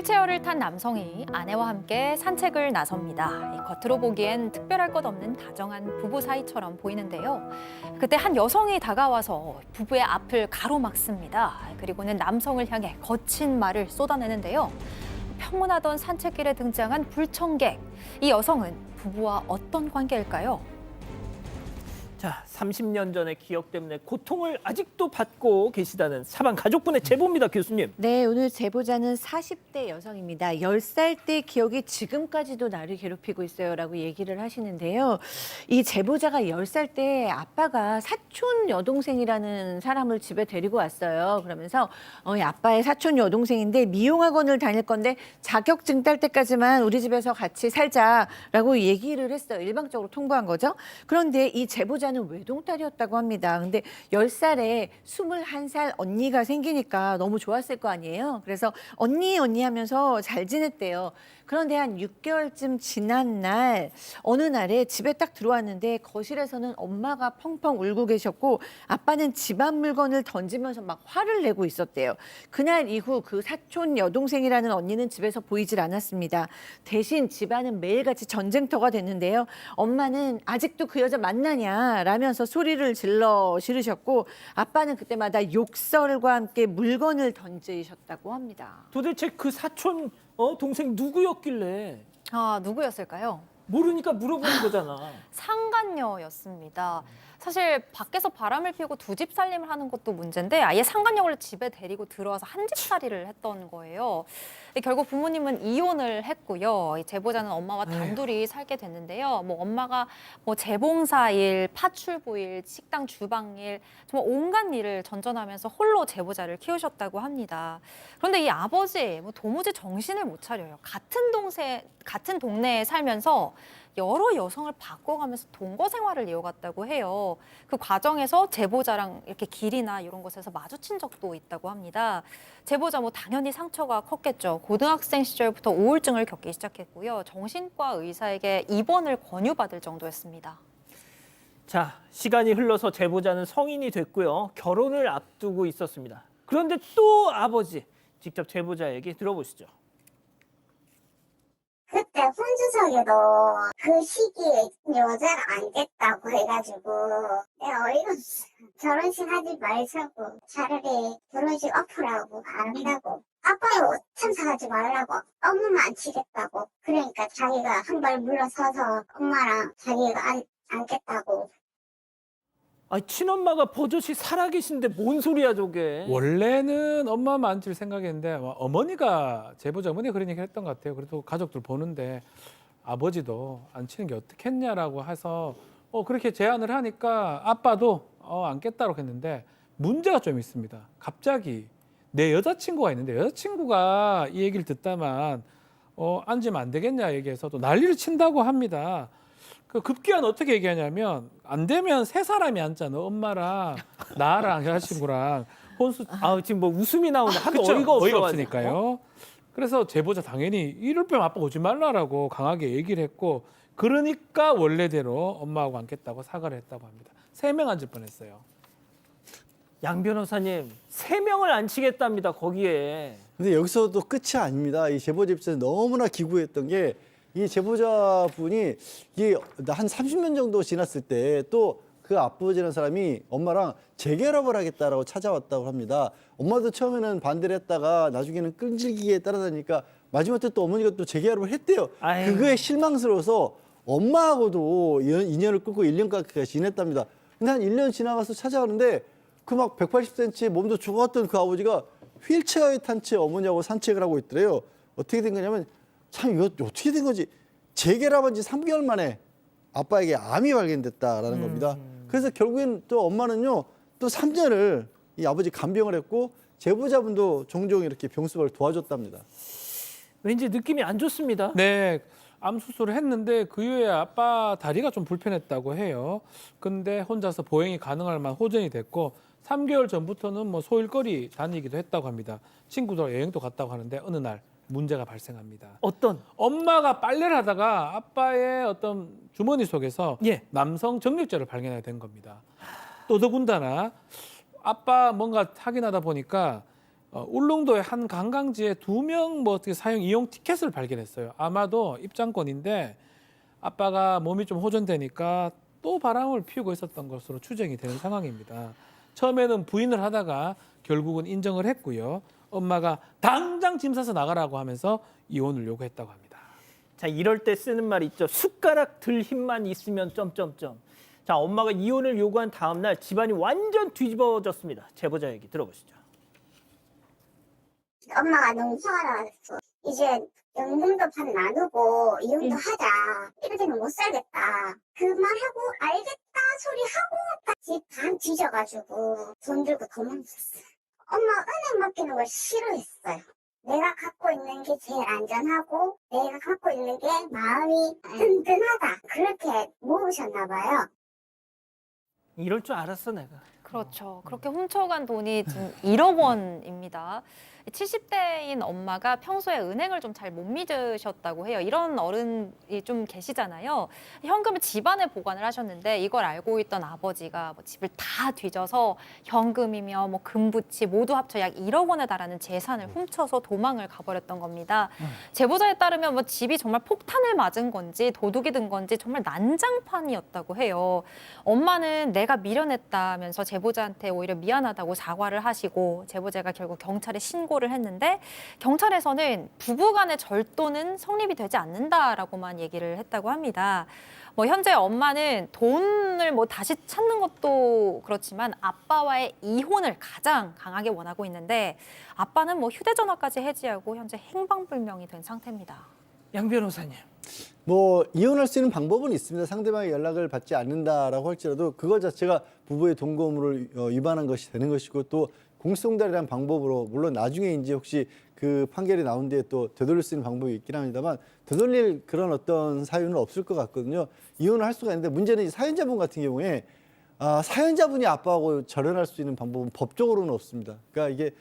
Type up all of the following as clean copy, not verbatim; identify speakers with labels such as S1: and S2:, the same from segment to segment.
S1: 휠체어를 탄 남성이 아내와 함께 산책을 나섭니다. 겉으로 보기엔 특별할 것 없는 다정한 부부 사이처럼 보이는데요. 그때 한 여성이 다가와서 부부의 앞을 가로막습니다. 그리고는 남성을 향해 거친 말을 쏟아내는데요. 평온하던 산책길에 등장한 불청객. 이 여성은 부부와 어떤 관계일까요?
S2: 자, 30년 전의 기억 때문에 고통을 아직도 받고 계시다는 사방 가족분의 제보입니다, 교수님.
S3: 네, 오늘 제보자는 40대 여성입니다. 10살 때 기억이 지금까지도 나를 괴롭히고 있어요라고 얘기를 하시는데요. 이 제보자가 10살 때 아빠가 사촌 여동생이라는 사람을 집에 데리고 왔어요. 그러면서 이 아빠의 사촌 여동생인데 미용학원을 다닐 건데 자격증 딸 때까지만 우리 집에서 같이 살자라고 얘기를 했어요. 일방적으로 통보한 거죠. 그런데 이 제보자는 외동딸이었다고 합니다. 근데 10살에 21살 언니가 생기니까 너무 좋았을 거 아니에요. 그래서 언니 하면서 잘 지냈대요. 그런데 한 6개월쯤 지난 날 어느 날에 집에 딱 들어왔는데 거실에서는 엄마가 펑펑 울고 계셨고 아빠는 집안 물건을 던지면서 막 화를 내고 있었대요. 그날 이후 그 사촌 여동생이라는 언니는 집에서 보이질 않았습니다. 대신 집안은 매일같이 전쟁터가 됐는데요. 엄마는 아직도 그 여자 만나냐 라면서 소리를 질러 지르셨고 아빠는 그때마다 욕설과 함께 물건을 던지셨다고 합니다.
S2: 도대체 그 사촌 동생 누구였길래?
S1: 누구였을까요?
S2: 모르니까 물어보는 거잖아.
S1: 상간녀였습니다. 사실 밖에서 바람을 피우고 두 집 살림을 하는 것도 문제인데 아예 상간녀를 집에 데리고 들어와서 한 집 살이를 했던 거예요. 결국 부모님은 이혼을 했고요. 이 제보자는 엄마와 단둘이 살게 됐는데요. 엄마가 재봉사일, 파출부일, 식당 주방일, 정말 온갖 일을 전전하면서 홀로 제보자를 키우셨다고 합니다. 그런데 이 아버지 도무지 정신을 못 차려요. 같은 동네에 살면서 여러 여성을 바꿔가면서 동거 생활을 이어갔다고 해요. 그 과정에서 제보자랑 이렇게 길이나 이런 곳에서 마주친 적도 있다고 합니다. 제보자 당연히 상처가 컸겠죠. 고등학생 시절부터 우울증을 겪기 시작했고요. 정신과 의사에게 입원을 권유받을 정도였습니다.
S2: 자, 시간이 흘러서 제보자는 성인이 됐고요. 결혼을 앞두고 있었습니다. 그런데 또 아버지, 직접 제보자 얘기 들어보시죠.
S4: 그때 혼주석에도 그 시기에 여자가 안 됐다고 해가지고 내가 어이가 없어. 결혼식 하지 말자고 차라리 결혼식 엎으라고 안 한다고 아빠도 참석하지 말라고 엄마만 안 치겠다고 그러니까 자기가 한 발 물러서서 엄마랑 자기가 안겠다고.
S2: 아, 친엄마가 버젓이 살아계신데 뭔 소리야 저게.
S5: 원래는 엄마만 앉을 생각했는데 어머니가 제보자 어머니가 그런 얘기를 했던 것 같아요. 그래도 가족들 보는데 아버지도 앉히는 게 어떻겠냐라고 해서 그렇게 제안을 하니까 아빠도 앉겠다고 했는데 문제가 좀 있습니다. 갑자기 내 여자친구가 있는데 여자친구가 이 얘기를 듣다만 앉으면 안 되겠냐 얘기해서 또 난리를 친다고 합니다. 그 급기야는 어떻게 얘기하냐면 안 되면 세 사람이 앉자. 너 엄마랑 나랑 여자친구랑 혼수.
S2: 지금 웃음이 나오는데 하도
S5: 그쵸?
S2: 어이가 없어가지고.
S5: 없으니까요. 그래서 제보자 당연히 이럴 거면 아빠 오지 말라라고 강하게 얘기를 했고 그러니까 원래대로 엄마하고 앉겠다고 사과를 했다고 합니다. 3명 앉을 뻔했어요.
S2: 양 변호사님, 3명을 앉히겠답니다 거기에.
S6: 근데 여기서도 끝이 아닙니다. 이 제보자 입장에서 너무나 기구했던 게 이 제보자분이 이게 한 30년 정도 지났을 때 또 그 아버지라는 사람이 엄마랑 재결합을 하겠다라고 찾아왔다고 합니다. 엄마도 처음에는 반대를 했다가 나중에는 끈질기게 따라다니까 마지막 때 또 어머니가 또 재결합을 했대요.
S2: 아유.
S6: 그거에 실망스러워서 엄마하고도 인연을 끊고 1년 가까이 지냈답니다. 근데 한 1년 지나가서 찾아가는데 그 막 180cm 몸도 좋았던 그 아버지가 휠체어에 탄 채 어머니하고 산책을 하고 있더래요. 어떻게 된 거냐면 참 이거 어떻게 된 거지? 재결합한 지 3개월 만에 아빠에게 암이 발견됐다라는 겁니다. 그래서 결국엔 또 엄마는요 또 3년을 이 아버지 간병을 했고 제보자분도 종종 이렇게 병수발 도와줬답니다.
S2: 왠지 느낌이 안 좋습니다.
S5: 네, 암 수술을 했는데 그 이후에 아빠 다리가 좀 불편했다고 해요. 근데 혼자서 보행이 가능할 만한 호전이 됐고 3개월 전부터는 소일거리 다니기도 했다고 합니다. 친구들 여행도 갔다고 하는데 어느 날 문제가 발생합니다.
S2: 어떤?
S5: 엄마가 빨래를 하다가 아빠의 어떤 주머니 속에서
S2: 예.
S5: 남성 정력제를 발견하게 된 겁니다. 또 더군다나 아빠 뭔가 확인하다 보니까 울릉도의 한 관광지에 2명 뭐 어떻게 사용 이용 티켓을 발견했어요. 아마도 입장권인데 아빠가 몸이 좀 호전되니까 또 바람을 피우고 있었던 것으로 추정이 되는 상황입니다. 처음에는 부인을 하다가 결국은 인정을 했고요. 엄마가 당장 짐 싸서 나가라고 하면서 이혼을 요구했다고 합니다.
S2: 자, 이럴 때 쓰는 말 있죠. 숟가락 들 힘만 있으면 점점점. 자, 엄마가 이혼을 요구한 다음 날 집안이 완전 뒤집어졌습니다. 제보자 얘기 들어보시죠.
S4: 엄마가 너무 화가 났어. 이제 연금도 반 나누고 이혼도 하자. 이렇게는 못 살겠다. 그 말하고 알겠다 소리 하고 딱 집 반 뒤져가지고 돈 들고 도망쳤어. 엄마 은행 맡기는 걸 싫어했어요. 내가 갖고 있는 게 제일 안전하고 내가 갖고 있는 게 마음이 든든하다. 그렇게 모으셨나 봐요.
S2: 이럴 줄 알았어 내가.
S1: 그렇죠. 그렇게 훔쳐간 돈이 지금 1억 원입니다. 70대인 엄마가 평소에 은행을 좀 잘 못 믿으셨다고 해요. 이런 어른이 좀 계시잖아요. 현금을 집안에 보관을 하셨는데 이걸 알고 있던 아버지가 뭐 집을 다 뒤져서 현금이며 뭐 금부치 모두 합쳐 약 1억 원에 달하는 재산을 훔쳐서 도망을 가버렸던 겁니다. 제보자에 따르면 뭐 집이 정말 폭탄을 맞은 건지 도둑이 든 건지 정말 난장판이었다고 해요. 엄마는 내가 미련했다면서 제보자한테 오히려 미안하다고 사과를 하시고 제보자가 결국 경찰에 신고를 했는데 경찰에서는 부부간의 절도는 성립이 되지 않는다라고만 얘기를 했다고 합니다. 뭐 현재 엄마는 돈을 뭐 다시 찾는 것도 그렇지만 아빠와의 이혼을 가장 강하게 원하고 있는데 아빠는 뭐 휴대전화까지 해지하고 현재 행방불명이 된 상태입니다.
S2: 양 변호사님.
S6: 뭐 이혼할 수 있는 방법은 있습니다. 상대방의 연락을 받지 않는다라고 할지라도 그것 자체가 부부의 동거 의무를 위반한 것이 되는 것이고 또 공시송달이라는 방법으로 물론 나중에 이제 혹시 그 판결이 나온 뒤에 또 되돌릴 수 있는 방법이 있긴 합니다만 되돌릴 그런 어떤 사유는 없을 것 같거든요. 이혼을 할 수가 있는데 문제는 이 사연자분 같은 경우에 사연자분이 아빠하고 절연할 수 있는 방법은 법적으로는 없습니다. 그러니까 이게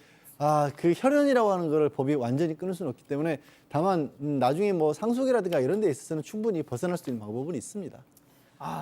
S6: 그 혈연이라고 하는 거를 법이 완전히 끊을 수는 없기 때문에 다만 나중에 뭐 상속이라든가 이런 데 있어서는 충분히 벗어날 수 있는 방법은 있습니다.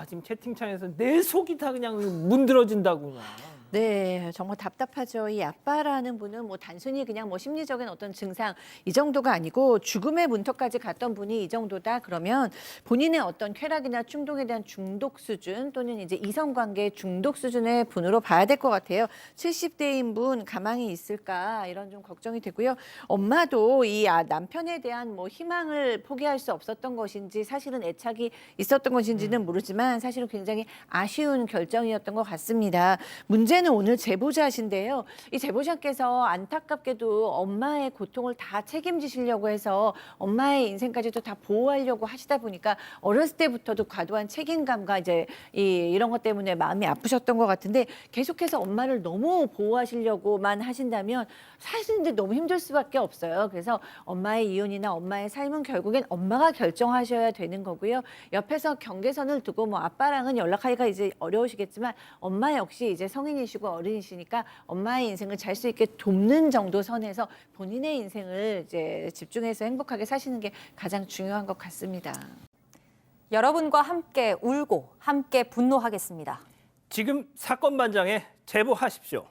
S2: 지금 채팅창에서 내 속이 다 그냥 문드러진다고 그냥.
S3: 네, 정말 답답하죠. 이 아빠라는 분은 뭐 단순히 그냥 뭐 심리적인 어떤 증상 이 정도가 아니고 죽음의 문턱까지 갔던 분이 이 정도다 그러면 본인의 어떤 쾌락이나 충동에 대한 중독 수준 또는 이제 이성관계 중독 수준의 분으로 봐야 될 것 같아요. 70대인 분 가망이 있을까 이런 좀 걱정이 되고요. 엄마도 이 남편에 대한 뭐 희망을 포기할 수 없었던 것인지 사실은 애착이 있었던 것인지는 모르지만 사실은 굉장히 아쉬운 결정이었던 것 같습니다. 문제는 오늘 제보자신데요. 이 제보자께서 안타깝게도 엄마의 고통을 다 책임지시려고 해서 엄마의 인생까지도 다 보호하려고 하시다 보니까 어렸을 때부터도 과도한 책임감과 이제 이런 것 때문에 마음이 아프셨던 것 같은데 계속해서 엄마를 너무 보호하시려고만 하신다면 사실 근데 너무 힘들 수밖에 없어요. 그래서 엄마의 이혼이나 엄마의 삶은 결국엔 엄마가 결정하셔야 되는 거고요. 옆에서 경계선을 두고 뭐 아빠랑은 연락하기가 이제 어려우시겠지만 엄마 역시 이제 성인이시고 어른이시니까 엄마의 인생을 잘 수 있게 돕는 정도 선에서 본인의 인생을 이제 집중해서 행복하게 사시는 게 가장 중요한 것 같습니다.
S1: 여러분과 함께 울고 함께 분노하겠습니다.
S2: 지금 사건 반장에 제보하십시오.